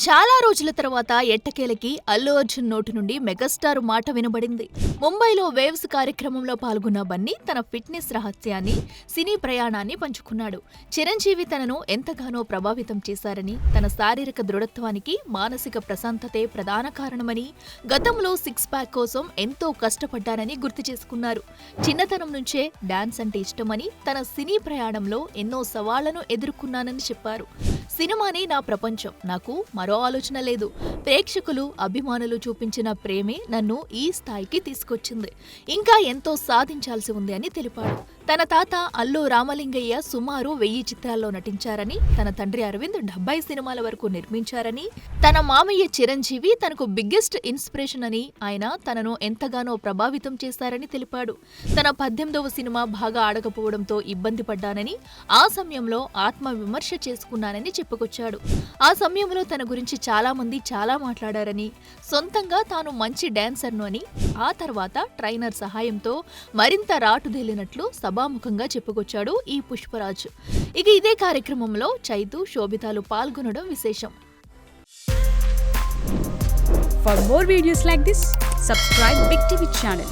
చాలా రోజుల తర్వాత ఎట్టకేలకి అల్లు అర్జున్ నోటి నుండి మెగాస్టార్ మాట వినబడింది. ముంబైలో వేవ్స్ కార్యక్రమంలో పాల్గొన్న బన్నీ తన ఫిట్నెస్ రహస్యాన్ని, సినీ ప్రయాణాన్ని పంచుకున్నాడు. చిరంజీవి తనను ఎంతగానో ప్రభావితం చేశారని, తన శారీరక దృఢత్వానికి మానసిక ప్రశాంతతే ప్రధాన కారణమని, గతంలో సిక్స్ ప్యాక్ కోసం ఎంతో కష్టపడ్డానని గుర్తు చేసుకున్నారు. చిన్నతనం నుంచే డాన్స్ అంటే ఇష్టమని, తన సినీ ప్రయాణంలో ఎన్నో సవాళ్లను ఎదుర్కొన్నానని చెప్పారు. సినిమానే నా ప్రపంచం, నాకు మరో ఆలోచన లేదు. ప్రేక్షకులు, అభిమానులు చూపించిన ప్రేమే నన్ను ఈ స్థాయికి తీసుకొచ్చింది. ఇంకా ఎంతో సాధించాల్సి ఉంది అని తెలిపాడు. తన తాత అల్లు రామలింగయ్య సుమారు 1000 చిత్రాల్లో నటించారని, తన తండ్రి అరవింద్ 70 సినిమాల వరకు నిర్మించారని, తన మామయ్య చిరంజీవి తనకు బిగ్గెస్ట్ ఇన్స్పిరేషన్ అని, ఆయన తనను ఎంతగానో ప్రభావితం చేశారని తెలిపాడు. తన 18వ సినిమా బాగా ఆడకపోవడంతో ఇబ్బంది పడ్డానని, ఆ సమయంలో ఆత్మ విమర్శ చేసుకున్నానని చెప్పుకొచ్చాడు. ఆ సమయంలో తన గురించి చాలా మంది చాలా మాట్లాడారని, సొంతంగా తాను మంచి డాన్సర్ను అని, ఆ తర్వాత ట్రైనర్ సహాయంతో మరింత రాటుదేలినట్లు సభాముఖంగా చెప్పుకొచ్చాడు ఈ పుష్పరాజ్. ఇక ఇదే కార్యక్రమంలో చైతు, శోభితాలు పాల్గొనడం విశేషం. For more videos like this, subscribe Big TV channel.